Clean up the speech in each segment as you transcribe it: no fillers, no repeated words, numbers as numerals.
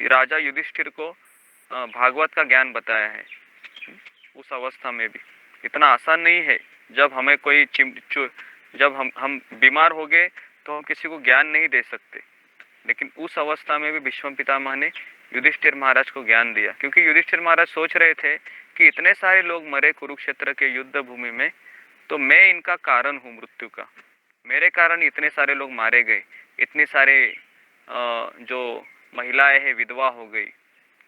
राजा युधिष्ठिर को भागवत का ज्ञान बताया है। उस अवस्था में भी इतना आसान नहीं है। जब हमें कोई जब हम बीमार हो गए तो हम किसी को ज्ञान नहीं दे सकते, लेकिन उस अवस्था में भी भीष्म पितामह ने युधिष्ठिर महाराज को ज्ञान दिया, क्योंकि युधिष्ठिर महाराज सोच रहे थे कि इतने सारे लोग मरे कुरुक्षेत्र के युद्ध भूमि में, तो मैं इनका कारण हूँ मृत्यु का, मेरे कारण इतने सारे लोग मारे गए, इतने सारे जो महिलाएं हैं विधवा हो गई,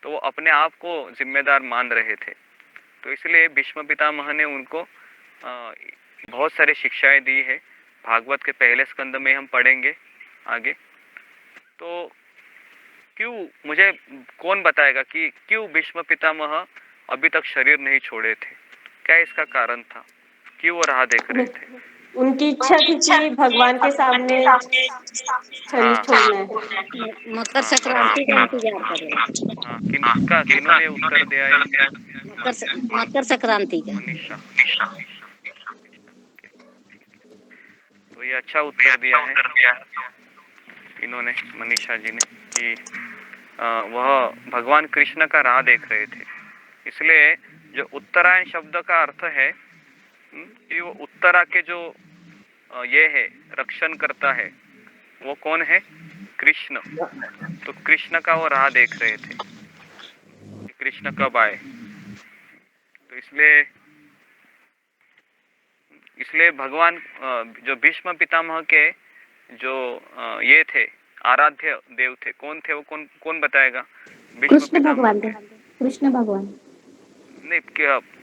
तो वो अपने आप को जिम्मेदार मान रहे थे। तो इसलिए भीष्म पितामह ने उनको बहुत सारी शिक्षाएं दी है। भागवत के पहले स्कंद में हम पढ़ेंगे आगे। तो क्यों, मुझे कौन बताएगा कि क्यों भीष्म पितामह अभी तक शरीर नहीं छोड़े थे? क्या इसका कारण था? क्यों वो राह देख रहे थे? उनकी इच्छा थी कि भगवान के सामने शरीर छोड़ना है। मकर संक्रांति का इंतजार कर रहे हैं। हाँ, किन्होंने उत्तर दिया है? मकर संक्रांति का। मनीषा। तो ये अच्छा उत्तर दिया है इन्होंने, मनीषा जी ने, कि वह भगवान कृष्ण का राह देख रहे थे। इसलिए जो उत्तरायण शब्द का अर्थ है कि वो उत्तरा के जो ये है रक्षण करता है, वो कौन है? कृष्ण। तो कृष्ण का वो राह देख रहे थे कि कृष्ण कब आए। तो इसलिए भगवान जो भीष्म पितामह के जो ये थे आराध्य देव थे, कौन थे वो? कौन बताएगा? कृष्ण भगवान थे। कृष्ण भगवान नहीं,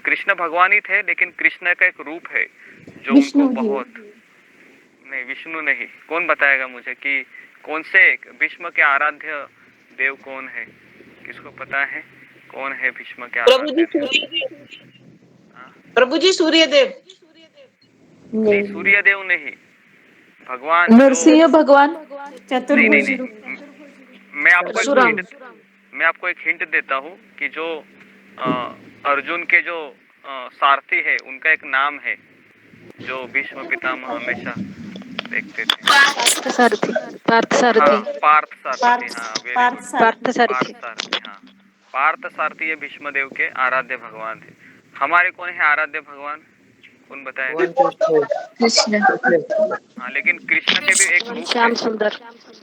कृष्ण भगवान ही थे, लेकिन कृष्ण का एक रूप है जो उनको बहुत, नहीं विष्णु नहीं। कौन बताएगा मुझे कि कौन से भीष्म के आराध्य देव कौन है? किसको पता है कौन है भीष्म के आराध्य देव? प्रभु जी सूर्यदेव। नहीं, सूर्यदेव नहीं। भगवान नरसिंह भगवान, चतुर्भुज। मैं आपको एक हिंट देता हूँ कि जो अर्जुन के जो सारथी है उनका एक नाम है जो भीष्म पितामह हमेशा देखते थे। पार्थ सारथी। पार्थ सारथी। पार्थ सारथी। हाँ, वेरी गुड। पार्थ सारथी। हाँ, पार्थ सारथी ये भीष्म देव के आराध्य भगवान थे। हमारे कौन है आराध्य भगवान? कौन बताएगा? कृष्ण। हाँ, लेकिन कृष्ण के भी एक रूप श्याम है। सुंदर।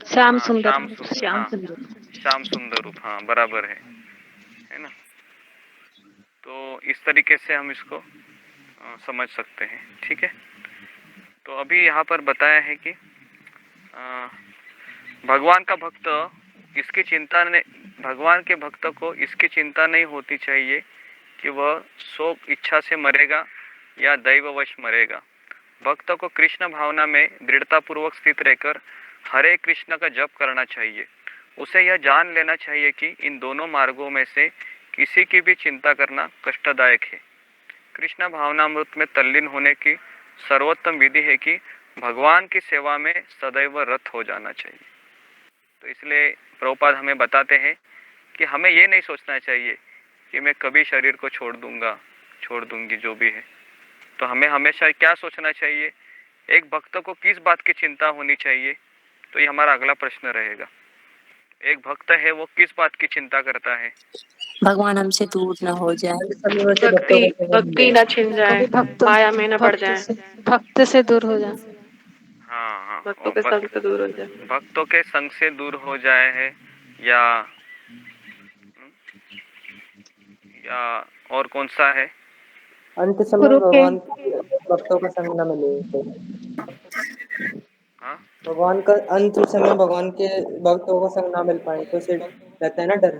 श्याम सुंदर। श्याम सुंदर रूप। हाँ, बराबर है ना? तो इस तरीके से हम इसको समझ सकते हैं। ठीक है। तो अभी यहाँ पर बताया है कि भगवान का भक्त इसकी चिंता ने, भगवान के भक्त को इसकी चिंता नहीं होती चाहिए कि वह सो इच्छा से मरेगा या दैववश मरेगा। भक्त को कृष्ण भावना में दृढ़ता पूर्वक स्थित रहकर हरे कृष्ण का जप करना चाहिए। उसे यह जान लेना चाहिए कि इन दोनों मार्गों में से किसी की भी चिंता करना कष्टदायक है। कृष्ण भावनामृत में तल्लीन होने की सर्वोत्तम विधि है कि भगवान की सेवा में सदैव रत हो जाना चाहिए। तो इसलिए प्रभुपाद हमें बताते हैं कि हमें ये नहीं सोचना चाहिए कि मैं कभी शरीर को छोड़ दूंगी जो भी है। तो हमें हमेशा क्या सोचना चाहिए? एक भक्त को किस बात की चिंता होनी चाहिए? तो ये हमारा अगला प्रश्न रहेगा। एक भक्त है, वो किस बात की चिंता करता है? भगवान हमसे दूर न हो जाए, भक्ति न छिन जाए, माया में न पड़ जाए, भक्त से दूर हो जाए। हाँ, भक्तों के संग से दूर हो जाए। भक्तों के संग से दूर हो जाए है, या और कौन सा है? अंत समय भगवान भक्तों का संग न मिले। भगवान का अंत समय भगवान के भक्तों का संग ना मिल पाए तो उसे रहता है ना डर।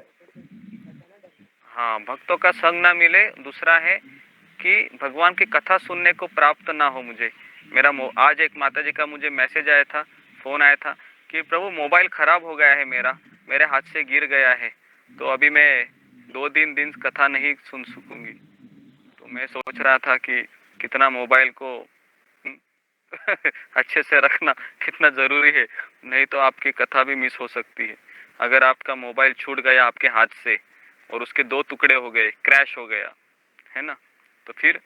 हाँ, भक्तों का संग ना मिले। दूसरा है कि भगवान की कथा सुनने को प्राप्त ना हो मुझे। आज एक माताजी का मुझे मैसेज आया था, फोन आया था कि प्रभु मोबाइल खराब हो गया है, मेरे हाथ से गिर गया है, तो अभी मैं 2-3 दिन कथा नहीं सुन सकूंगी। तो मैं सोच रहा था कि कितना मोबाइल को अच्छे से रखना कितना जरूरी है, नहीं तो आपकी कथा भी मिस हो सकती है। अगर आपका मोबाइल छूट गया आपके हाथ से और उसके 2 टुकड़े हो गए, क्रैश हो गया, है ना, तो फिर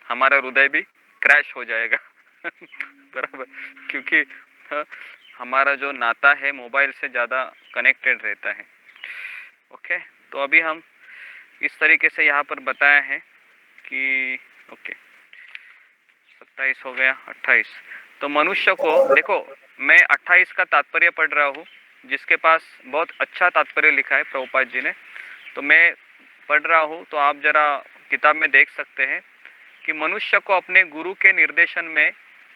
हमारा हृदय भी क्रैश हो जाएगा। बराबर, क्योंकि हमारा जो नाता है मोबाइल से ज़्यादा कनेक्टेड रहता है। ओके, तो अभी हम इस तरीके से यहाँ पर बताया है कि ओके 27 हो गया, 28। तो मनुष्य को देखो, मैं 28 का तात्पर्य पढ़ रहा हूँ, जिसके पास बहुत अच्छा तात्पर्य लिखा है प्रभुपाद जी ने, तो मैं पढ़ रहा हूँ, तो आप जरा किताब में देख सकते हैं कि मनुष्य को अपने गुरु के निर्देशन में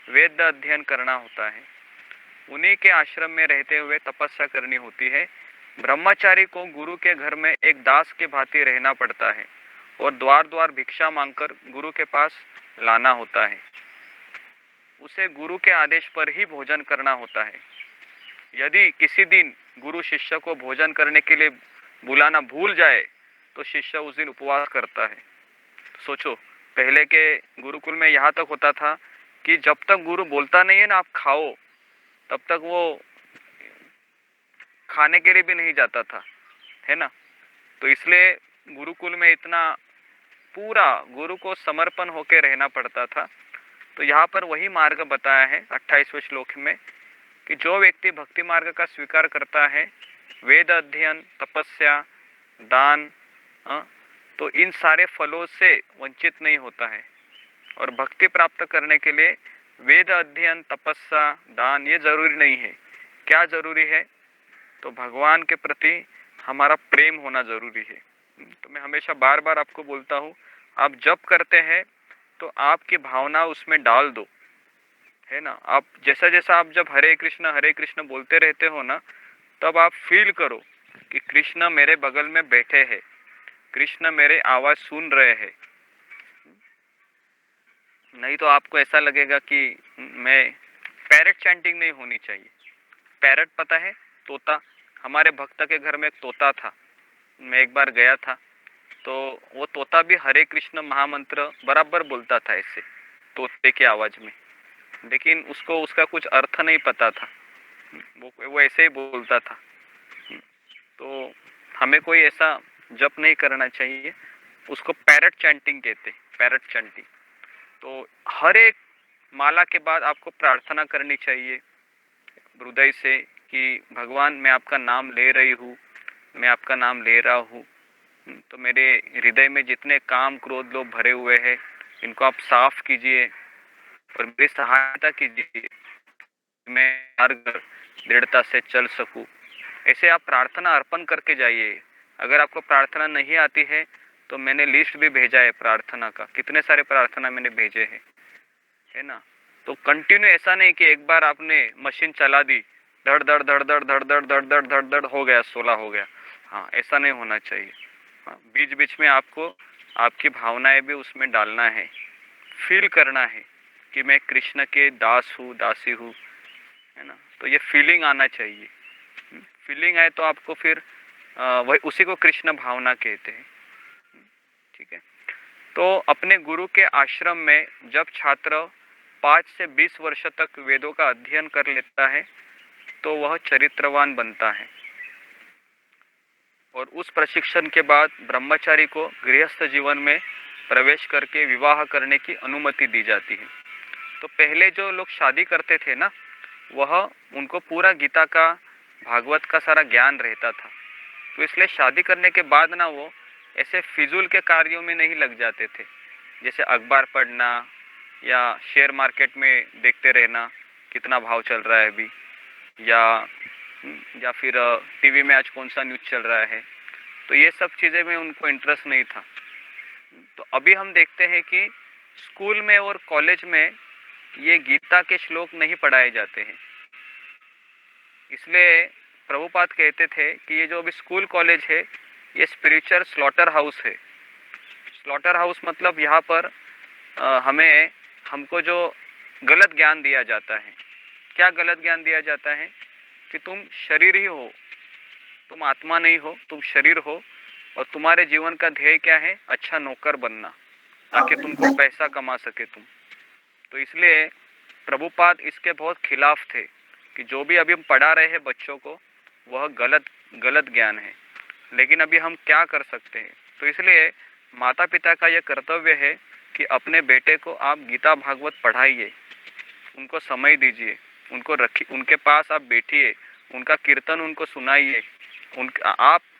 वेद अध्ययन करना होता है, उन्हीं के आश्रम में रहते हुए तपस्या करनी होती है। ब्रह्मचारी को गुरु के घर में एक दास के भांति रहना पड़ता है और द्वार द्वार भिक्षा मांगकर गुरु के पास लाना होता है। उसे गुरु के आदेश पर ही भोजन करना होता है। यदि किसी दिन गुरु शिष्य को भोजन करने के लिए बुलाना भूल जाए तो शिष्य उस दिन उपवास करता है। सोचो, पहले के गुरुकुल में यहाँ तक होता था कि जब तक गुरु बोलता नहीं है ना आप खाओ, तब तक वो खाने के लिए भी नहीं जाता था, है ना। तो इसलिए गुरुकुल में इतना पूरा गुरु को समर्पण होकर रहना पड़ता था। तो यहाँ पर वही मार्ग बताया है 28वें श्लोक में कि जो व्यक्ति भक्ति मार्ग का स्वीकार करता है, वेद अध्ययन, तपस्या, दान, तो इन सारे फलों से वंचित नहीं होता है। और भक्ति प्राप्त करने के लिए वेद अध्ययन, तपस्या, दान ये जरूरी नहीं है। क्या जरूरी है? तो भगवान के प्रति हमारा प्रेम होना जरूरी है। तो मैं हमेशा बार बार आपको बोलता हूँ, आप जप करते हैं तो आपकी भावना उसमें डाल दो, है ना। आप जैसा जैसा आप जब हरे कृष्ण बोलते रहते हो ना, तब आप फील करो कि कृष्ण मेरे बगल में बैठे हैं, कृष्ण मेरे आवाज़ सुन रहे हैं। नहीं तो आपको ऐसा लगेगा कि मैं पैरट चैंटिंग नहीं होनी चाहिए। पैरट पता है, तोता। हमारे भक्त के घर में एक तोता था, मैं एक बार गया था, तो वो तोता भी हरे कृष्ण महामंत्र बराबर बोलता था ऐसे तोते की आवाज़ में, लेकिन उसको उसका कुछ अर्थ नहीं पता था, वो ऐसे ही बोलता था। तो हमें कोई ऐसा जप नहीं करना चाहिए, उसको पैरट चैंटिंग कहते, पैरट चैंटिंग। तो हर एक माला के बाद आपको प्रार्थना करनी चाहिए हृदय से कि भगवान मैं आपका नाम ले रही हूँ, मैं आपका नाम ले रहा हूँ, तो मेरे हृदय में जितने काम क्रोध लोभ भरे हुए हैं इनको आप साफ कीजिए और मेरी सहायता कीजिए, मैं मार्ग दृढ़ता से चल सकूं। ऐसे आप प्रार्थना अर्पण करके जाइए। अगर आपको प्रार्थना नहीं आती है तो मैंने लिस्ट भी भेजा है प्रार्थना का, कितने सारे प्रार्थना मैंने भेजे हैं, है ना। तो कंटिन्यू ऐसा नहीं कि एक बार आपने मशीन चला दी, धड़ धड़ धड़ धड़ धड़ धड़ धड़ धड़ धड़ धड़ हो गया, 16 हो गया। हाँ, ऐसा नहीं होना चाहिए। हाँ, बीच बीच में आपको आपकी भावनाएं भी उसमें डालना है, फील करना है कि मैं कृष्ण के दास हूँ, दासी हूँ, है ना। तो ये फीलिंग आना चाहिए। फीलिंग आए तो आपको फिर वही उसी को कृष्ण भावना कहते हैं। ठीक है। तो अपने गुरु के आश्रम में जब छात्र 5 से 20 वर्ष तक वेदों का अध्ययन कर लेता है तो वह चरित्रवान बनता है और उस प्रशिक्षण के बाद ब्रह्मचारी को गृहस्थ जीवन में प्रवेश करके विवाह करने की अनुमति दी जाती है। तो पहले जो लोग शादी करते थे ना, वह उनको पूरा गीता का, भागवत का सारा ज्ञान रहता था, तो इसलिए शादी करने के बाद ना वो ऐसे फिजूल के कार्यों में नहीं लग जाते थे, जैसे अखबार पढ़ना या शेयर मार्केट में देखते रहना कितना भाव चल रहा है अभी, या फिर टीवी में आज कौन सा न्यूज़ चल रहा है। तो ये सब चीज़ें में उनको इंटरेस्ट नहीं था। तो अभी हम देखते हैं कि स्कूल में और कॉलेज में ये गीता के श्लोक नहीं पढ़ाए जाते हैं। इसलिए प्रभुपाद कहते थे कि ये जो अभी स्कूल कॉलेज है ये स्पिरिचुअल स्लॉटर हाउस है। स्लॉटर हाउस मतलब यहाँ पर हमको जो गलत ज्ञान दिया जाता है। क्या गलत ज्ञान दिया जाता है? कि तुम शरीर ही हो, तुम आत्मा नहीं हो, तुम शरीर हो और तुम्हारे जीवन का ध्येय क्या है? अच्छा नौकर बनना, ताकि तुमको पैसा कमा सके तुम। तो इसलिए प्रभुपाद इसके बहुत खिलाफ थे कि जो भी अभी हम पढ़ा रहे हैं बच्चों को वह गलत ज्ञान है। लेकिन अभी हम क्या कर सकते हैं? तो इसलिए माता पिता का यह कर्तव्य है कि अपने बेटे को आप गीता भागवत पढ़ाइए, उनको समय दीजिए, उनको रखिए, उनके पास आप बैठिए, उनका कीर्तन उनको सुनाइए, आप